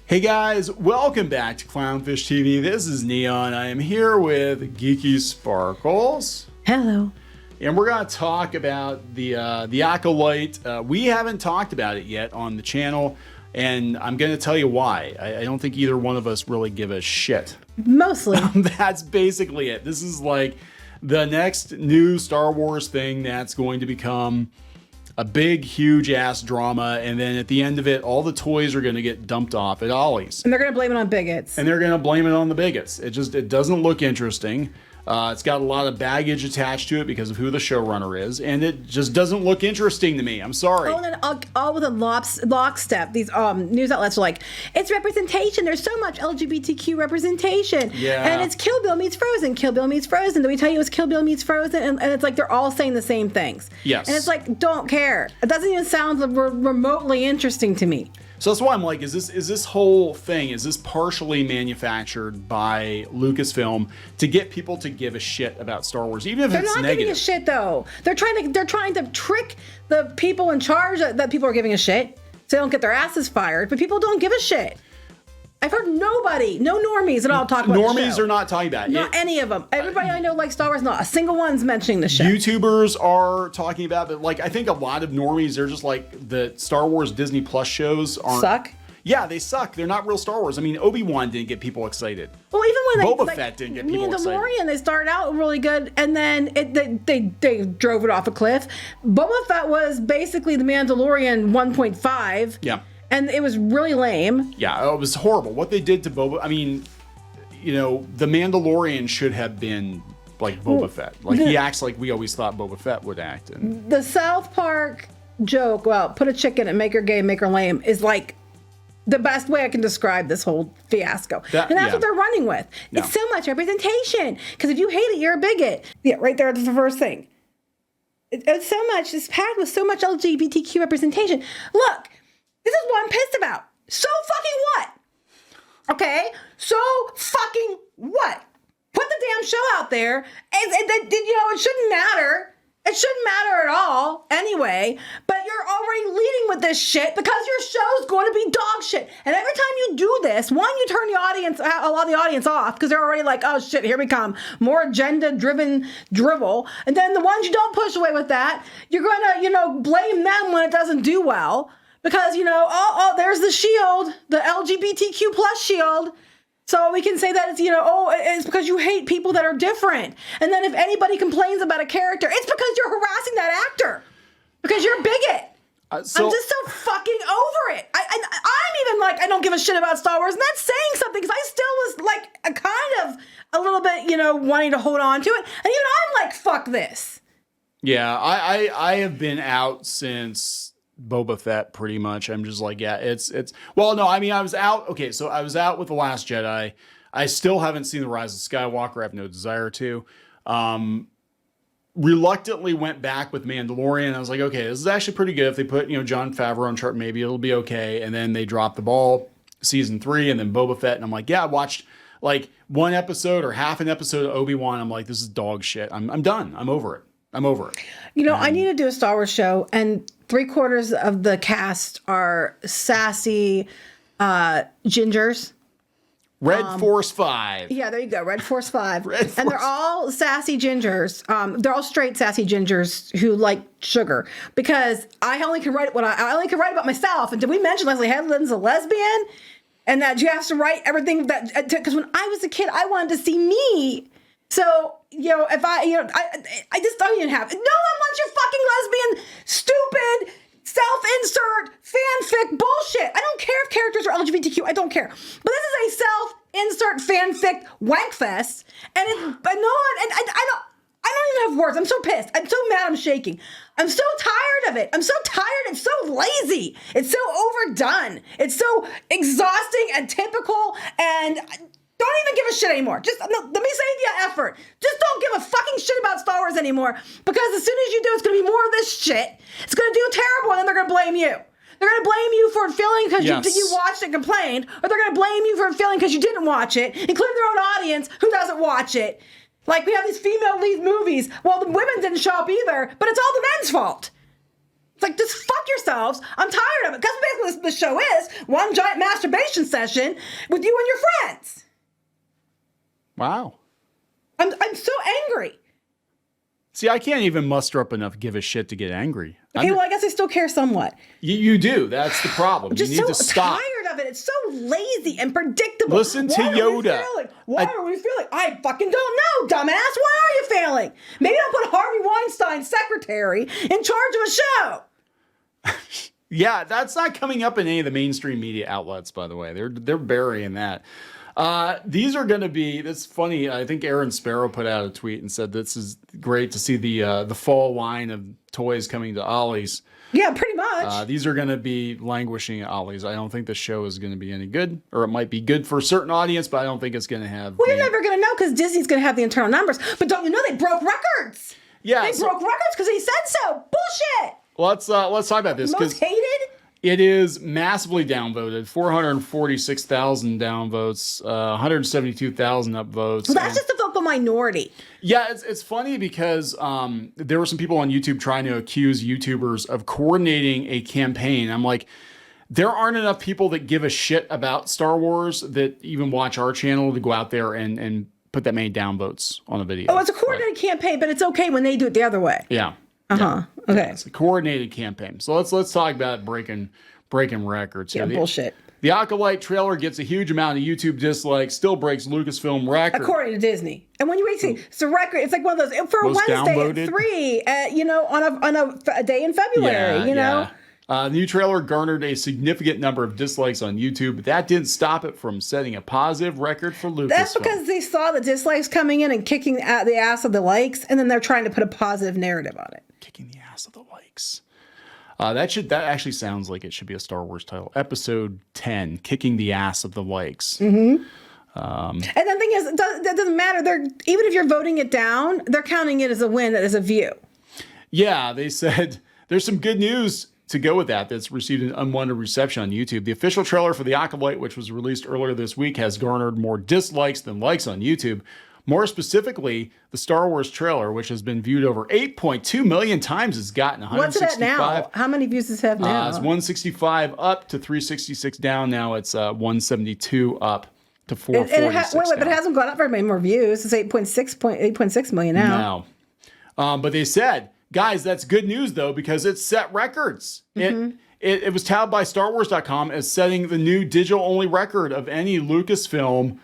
Hey guys, welcome back to Clownfish TV. This is Kneon. I am here with Geeky Sparkles. Hello. And we're going to talk about the Acolyte. We haven't talked about it yet on the channel, and I'm going to tell you why. I don't think either one of us really give a shit. Mostly. That's basically it. This is like the next new Star Wars thing that's going to become a big, huge ass drama, and then at the end of it, all the toys are going to get dumped off at Ollie's. And they're going to blame it on bigots. And they're going to blame it on the bigots. It doesn't look interesting. It's got a lot of baggage attached to it because of who the showrunner is, and it just doesn't look interesting to me. I'm sorry. Oh, and then all with a lockstep, these news outlets are like, it's representation. There's so much LGBTQ representation. Yeah. And it's Kill Bill meets Frozen. Kill Bill meets Frozen. Did we tell you it was Kill Bill meets Frozen? And it's like they're all saying the same things. Yes. And it's like, don't care. It doesn't even sound remotely interesting to me. So that's why I'm like, is this whole thing, is this partially manufactured by Lucasfilm to get people to give a shit about Star Wars, even if They're it's not negative? giving a shit though. They're trying to trick the people in charge that people are giving a shit so they don't get their asses fired. But people don't give a shit. I've heard no normies at all talk about the Normies show. are not talking about it. Not any of them. Everybody I know likes Star Wars. Not a single one's mentioning the show. YouTubers are talking about it, but like I think a lot of normies, they're just like the Star Wars Disney Plus shows aren't. Suck? Yeah, they suck. They're not real Star Wars. I mean, Obi-Wan didn't get people excited. Well, even when Boba Fett didn't get people excited. Mandalorian, they started out really good, and then they drove it off a cliff. Boba Fett was basically the Mandalorian 1.5. Yeah. And it was really lame. Yeah, it was horrible. What they did to Boba, I mean, you know, the Mandalorian should have been like Boba Fett. Like, he acts like we always thought Boba Fett would act. And The South Park joke, well, put a chick in it, make her gay, make her lame, is like the best way I can describe this whole fiasco. And that's what they're running with. No. It's so much representation. Because if you hate it, you're a bigot. Yeah, right there, that's the first thing. It's so much, it's packed with so much LGBTQ representation. Look, this is what I'm pissed about. So fucking what? Okay? So fucking what? Put the damn show out there. It shouldn't matter. It shouldn't matter at all anyway. But you're already leading with this shit because your show's going to be dog shit. And every time you do this, one, you turn the audience, a lot of the audience off because they're already like, oh shit, here we come. More agenda-driven drivel. And then the ones you don't push away with that, you're going to, blame them when it doesn't do well. Because, there's the shield, the LGBTQ plus shield. So we can say that it's, it's because you hate people that are different. And then if anybody complains about a character, it's because you're harassing that actor. Because you're a bigot. I'm just so fucking over it. I'm even like, I don't give a shit about Star Wars. And that's saying something because I still was like a little bit, wanting to hold on to it. And even I'm like, fuck this. yeah, I have been out since Boba Fett pretty much. I'm just like, yeah, it's well, no, I mean, I was out. Okay, so I was out with The Last Jedi. I still haven't seen The Rise of Skywalker. I have no desire to. Reluctantly went back with Mandalorian. I was like, okay, this is actually pretty good. If they put, Jon Favreau on chart, maybe it'll be okay. And then they dropped the ball, season 3, and then Boba Fett. And I'm like, yeah, I watched like one episode or half an episode of Obi-Wan. I'm like, this is dog shit. I'm done. I'm over it. I need to do a Star Wars show, and 3/4 of the cast are sassy gingers. Red Force 5. Yeah, there you go. Red Force 5. Red And they're all sassy gingers. They're all straight sassy gingers who like sugar. Because I only can write I only can write about myself. And did we mention Leslie Headland's a lesbian? And that you have to write everything that, because when I was a kid, I wanted to see me. So, if I just don't even have, no one wants your fucking lesbian, stupid, self-insert, fanfic bullshit. I don't care if characters are LGBTQ. I don't care. But this is a self-insert fanfic wankfest. And I don't even have words. I'm so pissed. I'm so mad I'm shaking. I'm so tired of it. I'm so tired. It's so lazy. It's so overdone. It's so exhausting and typical and don't even give a shit anymore. Just let me save you effort. Just don't give a fucking shit about Star Wars anymore because as soon as you do, it's going to be more of this shit. It's going to do terrible and then they're going to blame you. They're going to blame you for failing because you watched and complained, or they're going to blame you for failing because you didn't watch it, including their own audience who doesn't watch it. Like, we have these female lead movies. Well, the women didn't show up either, but it's all the men's fault. It's like, just fuck yourselves. I'm tired of it. Because basically what this show is, one giant masturbation session with you and your friends. Wow. I'm so angry. See, I can't even muster up enough give a shit to get angry. Okay, well, I guess I still care somewhat. You do. That's the problem. Just you need so to stop. tired of it. It's so lazy and predictable. Listen to Yoda. Why are we failing? I fucking don't know, dumbass. Why are you failing? Maybe I'll put Harvey Weinstein's secretary in charge of a show. Yeah, that's not coming up in any of the mainstream media outlets, by the way. They're burying that. These are going to be, that's funny. I think Aaron Sparrow put out a tweet and said, this is great to see the fall line of toys coming to Ollie's. Yeah, pretty much. These are going to be languishing at Ollie's. I don't think the show is going to be any good, or it might be good for a certain audience, but I don't think it's going to have. Well, you're never going to know because Disney's going to have the internal numbers. But don't you know they broke records? Yeah. They broke records because he said so. Bullshit. Let's talk about this. Most hated? It is massively downvoted. 446,000 downvotes, 172,000 upvotes. Well, that's just the vocal minority. Yeah, it's funny because there were some people on YouTube trying to accuse YouTubers of coordinating a campaign. I'm like, there aren't enough people that give a shit about Star Wars that even watch our channel to go out there and put that many downvotes on a video. Oh, it's a coordinated campaign, but it's okay when they do it the other way. Yeah. Uh-huh. Yeah. Okay. It's a coordinated campaign. So let's talk about breaking records here. Yeah, bullshit. The Acolyte trailer gets a huge amount of YouTube dislikes, still breaks Lucasfilm record. According to Disney. And when you wait, see, it's a record. It's like one of those, for a Most Wednesday downvoted. at 3, on a day in February, you know? The new trailer garnered a significant number of dislikes on YouTube, but that didn't stop it from setting a positive record for Lucasfilm. That's because they saw the dislikes coming in and kicking the ass of the likes, and then they're trying to put a positive narrative on it. Kicking the ass of the likes. That actually sounds like it should be a Star Wars title. Episode 10, Kicking the Ass of the Likes. Mm-hmm. And the thing is, that doesn't matter. Even if you're voting it down, they're counting it as a win, as a view. Yeah, they said there's some good news to go with that's received an unwanted reception on YouTube. The official trailer for The Acolyte, which was released earlier this week, has garnered more dislikes than likes on YouTube. More specifically, the Star Wars trailer, which has been viewed over 8.2 million times, has gotten 165. What's it at now? How many views does it have now? It's 165 up to 366 down. Now it's 172 up to 446 but it hasn't gone up very many more views. It's 8.6 million now. No. But they said, guys, that's good news, though, because it set records. Mm-hmm. It was touted by StarWars.com as setting the new digital-only record of any Lucasfilm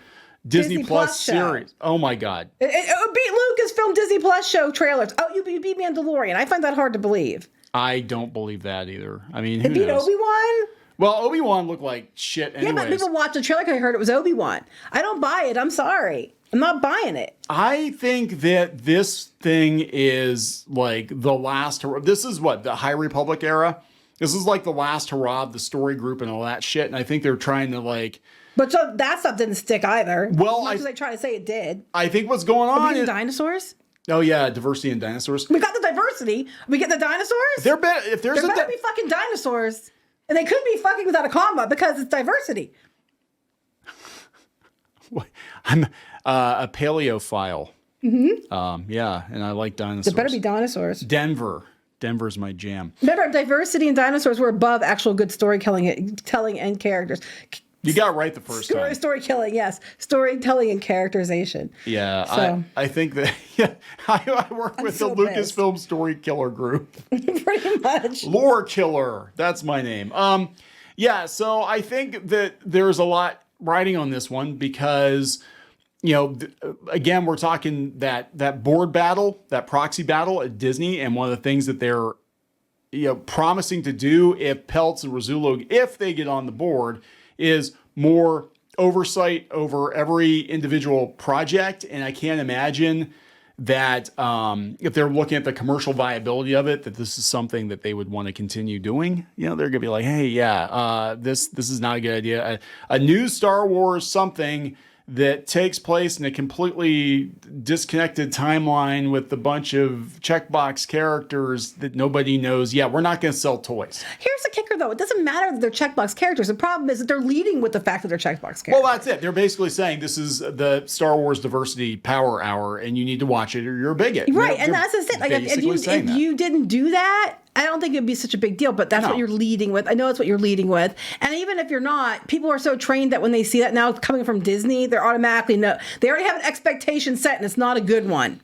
Disney Plus series. Oh, my God. It beat Lucasfilm Disney Plus show trailers. Oh, you beat Mandalorian. I find that hard to believe. I don't believe that either. I mean, who knows? It beat Obi-Wan? Well, Obi-Wan looked like shit anyways. Yeah, but people watched the trailer because I heard it was Obi-Wan. I don't buy it. I'm sorry. I'm not buying it. I think that this thing is like the last. This is what, the High Republic era? This is like the last hurrah of the story group and all that shit. And I think they're trying to like. But so that stuff didn't stick either. Well, as much as they try to say it did. I think what's going on is dinosaurs. Oh yeah, diversity in dinosaurs. We got the diversity. We get the dinosaurs. There better be fucking dinosaurs, and they could be fucking without a comma because it's diversity. I'm a paleophile. Mm-hmm. Yeah, and I like dinosaurs. There better be dinosaurs. Denver's my jam. Remember, diversity and dinosaurs were above actual good storytelling and characters. You got it right the first time. Storytelling, yes. Storytelling and characterization. Yeah, so. I think that I work with the Lucasfilm Story Killer group. Pretty much. Lore Killer. That's my name. Yeah, so I think that there's a lot riding on this one because, again, we're talking that board battle, that proxy battle at Disney, and one of the things that they're promising to do if Peltz and Rizzullo, if they get on the board, is more oversight over every individual project. And I can't imagine that if they're looking at the commercial viability of it, that this is something that they would want to continue doing. They're going to be like, hey, this is not a good idea. A new Star Wars something that takes place in a completely disconnected timeline with a bunch of checkbox characters that nobody knows. Yeah, we're not going to sell toys. Here's the kicker, though. It doesn't matter that they're checkbox characters. The problem is that they're leading with the fact that they're checkbox characters. Well, that's it. They're basically saying this is the Star Wars Diversity Power Hour, and you need to watch it or you're a bigot. Right, and that's just it. Like, if you didn't do that, I don't think it'd be such a big deal, but that's what you're leading with. I know it's what you're leading with. And even if you're not, people are so trained that when they see that now coming from Disney, they're automatically they already have an expectation set and it's not a good one.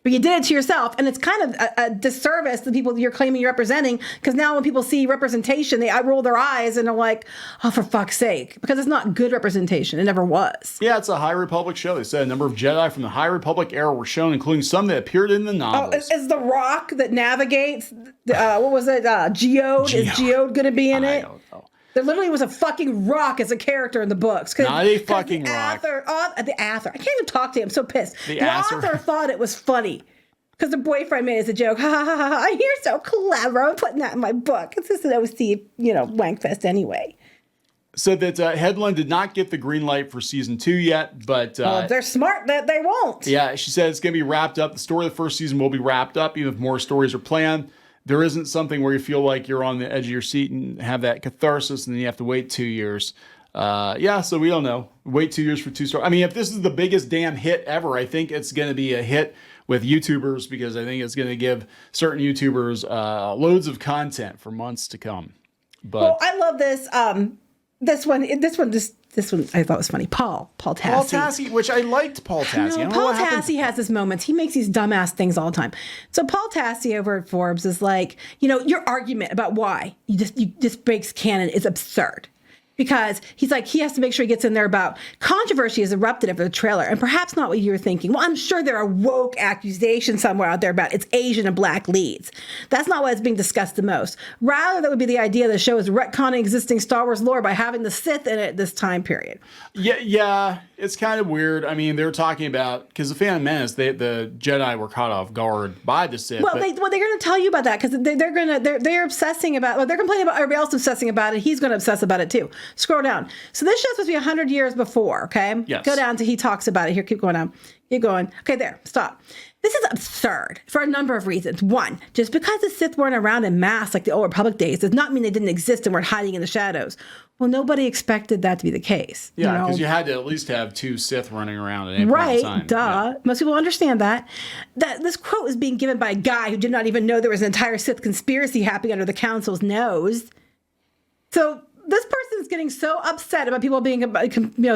But you did it to yourself, and it's kind of a disservice to the people you're claiming you're representing, because now when people see representation, they roll their eyes and are like, oh, for fuck's sake, because it's not good representation. It never was. Yeah, it's a High Republic show. They said a number of Jedi from the High Republic era were shown, including some that appeared in the novels. Oh, is the Rock that navigates, what was it, Geode? Is Geode going to be in it? I don't know. There literally was a fucking rock as a character in the books. Not a fucking rock. The author. I can't even talk to him. I'm so pissed. The author author thought it was funny because the boyfriend made it as a joke. Ha ha ha ha! You're so clever. I'm putting that in my book. It's just an OC, wankfest anyway. So that Headland did not get the green light for season 2 yet, but they're smart that they won't. Yeah, she said it's going to be wrapped up. The story of the first season will be wrapped up, even if more stories are planned. There isn't something where you feel like you're on the edge of your seat and have that catharsis, and then you have to wait 2 years. So we don't know. Wait 2 years for 2 stories. I mean, if this is the biggest damn hit ever, I think it's going to be a hit with YouTubers, because I think it's going to give certain YouTubers loads of content for months to come. But well, I love this. This one I thought was funny. Paul Tassi. Paul Tassi, which I liked Paul Tassi. Paul Tassi has his moments. He makes these dumbass things all the time. So Paul Tassi over at Forbes is like, your argument about why you just breaks canon is absurd. Because he's like, he has to make sure he gets in there about controversy has erupted over the trailer, and perhaps not what you were thinking. Well, I'm sure there are woke accusations somewhere out there about it's Asian and black leads. That's not what is being discussed the most. Rather, that would be the idea the show is retconning existing Star Wars lore by having the Sith in it at this time period. Yeah, it's kind of weird. I mean, they're talking about, because the Phantom Menace, the Jedi were caught off guard by the Sith. Well, they're going to tell you about that, because they're obsessing about. Well, they're complaining about everybody else obsessing about it. He's going to obsess about it too. Scroll down. So this show's supposed to be 100 years before, okay? Yes. Go down to he talks about it. Here, keep going down. Keep going. Okay, there. Stop. This is absurd for a number of reasons. One, just because the Sith weren't around in mass like the Old Republic days does not mean they didn't exist and weren't hiding in the shadows. Well, nobody expected that to be the case. Yeah, because you had to at least have 2 Sith running around at any point in time. Right, duh. Yeah. Most people understand that. This quote is being given by a guy who did not even know there was an entire Sith conspiracy happening under the Council's nose. So this person's getting so upset about people being,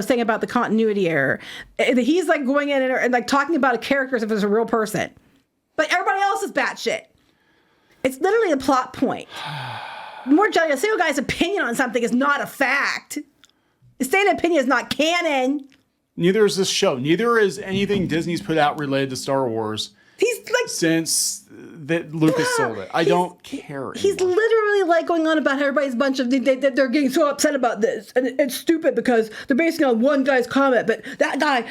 saying about the continuity error. He's like going in and like talking about a character as if it's a real person. But everybody else is batshit. It's literally a plot point. More generally, a single guy's opinion on something is not a fact. His stated opinion is not canon. Neither is this show. Neither is anything Disney's put out related to Star Wars. He's like, since that Lucas sold it. I don't care anymore. He's literally like going on about how everybody's a bunch of, they're getting so upset about this. And it's stupid because they're basing on one guy's comment. But that guy,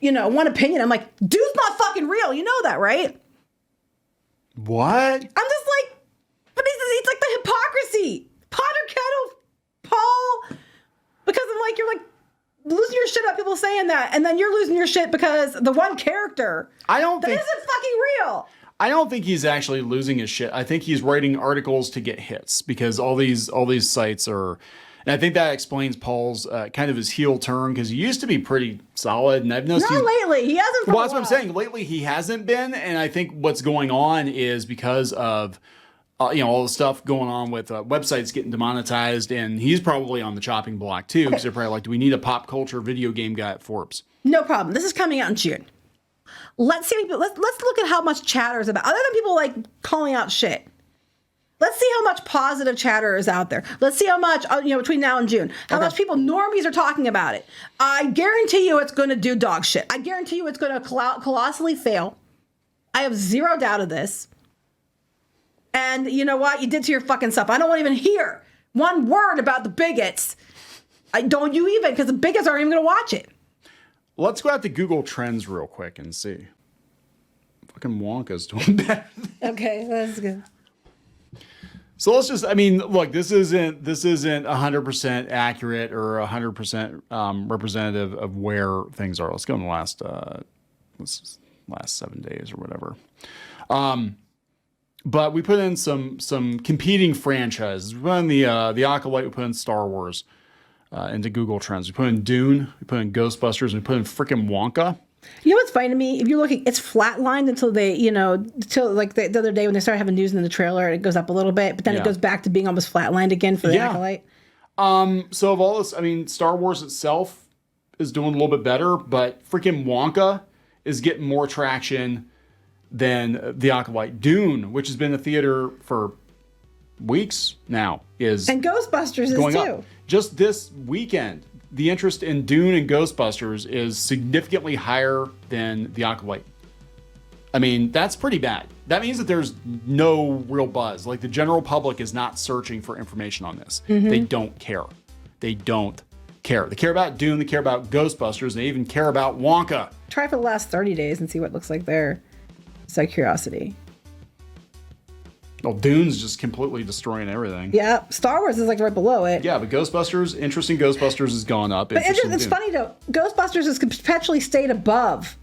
one opinion. I'm like, dude's not fucking real. You know that, right? What? I'm just like, but it's like the hypocrisy. Potter Kettle, Paul. Because I'm like, you're like losing your shit about people saying that. And then you're losing your shit because the one character that isn't fucking real. I don't think he's actually losing his shit. I think he's writing articles to get hits because all these sites are, and I think that explains Paul's kind of his heel turn, because he used to be pretty solid, and I've noticed not lately. He hasn't. Well, that's what I'm saying. Lately, he hasn't been, and I think what's going on is because of all the stuff going on with websites getting demonetized, and he's probably on the chopping block too, because they're probably like, do we need a pop culture video game guy at Forbes? No problem. This is coming out in June. Let's look at how much chatter is about, other than people like calling out shit. Let's see how much positive chatter is out there. Let's see how much, between now and June, how much people, normies, are talking about it. I guarantee you it's going to do dog shit. I guarantee you it's going to colossally fail. I have zero doubt of this. And you know what? You did to your fucking self. I don't want to even hear one word about the bigots. Don't you even, because the bigots aren't even going to watch it. Let's go out to Google Trends real quick and see. Fucking Wonka's doing better. Okay, that's good. So let's just, look, this isn't 100% accurate or 100% representative of where things are. Let's go in the last 7 days or whatever. But we put in some competing franchises. We put in the Acolyte, we put in Star Wars. Into Google Trends. We put in Dune, we put in Ghostbusters, and we put in frickin' Wonka. You know what's funny to me? If you're looking, it's flatlined until they, till like the other day when they started having news in the trailer, it goes up a little bit, but then it goes back to being almost flatlined again for the Acolyte. So of all this, I mean, Star Wars itself is doing a little bit better, but freaking Wonka is getting more traction than the Acolyte. Dune, which has been in the theater for weeks now, and Ghostbusters is too. Up. Just this weekend, the interest in Dune and Ghostbusters is significantly higher than the Acolyte. I mean, that's pretty bad. That means that there's no real buzz. Like, the general public is not searching for information on this. They don't care. They don't care. They care about Dune. They care about Ghostbusters. They even care about Wonka. Try for the last 30 days and see what it looks like there. It's like curiosity. Well, Dune's just completely destroying everything. Yeah, Star Wars is like right below it. Yeah, but Ghostbusters, interest in Ghostbusters has gone up. But it's funny though, Ghostbusters has perpetually stayed above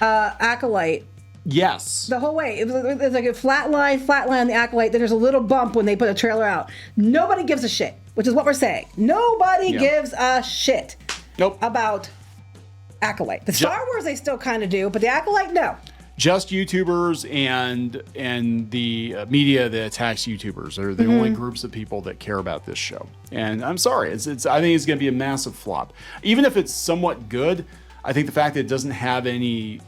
Acolyte. Yes. The whole way. It was like a flat line, the Acolyte. Then there's a little bump when they put a trailer out. Nobody gives a shit, which is what we're saying. Nobody gives a shit about Acolyte. The Star Wars they still kind of do, but the Acolyte, no. Just YouTubers and the media that attacks YouTubers are the only groups of people that care about this show. And I'm sorry, I think it's going to be a massive flop. Even if it's somewhat good, I think the fact that it doesn't have any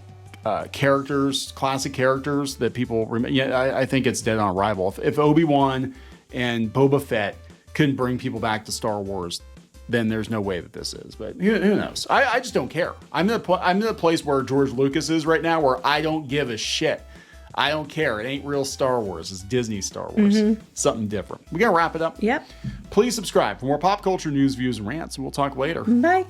classic characters that people remember, I think it's dead on arrival. If Obi-Wan and Boba Fett couldn't bring people back to Star Wars, then there's no way that this is. But who knows? I just don't care. I'm in the place where George Lucas is right now, where I don't give a shit. I don't care. It ain't real Star Wars. It's Disney Star Wars. Something different. We're going to wrap it up. Yep. Please subscribe for more pop culture news, views, and rants, and we'll talk later. Bye.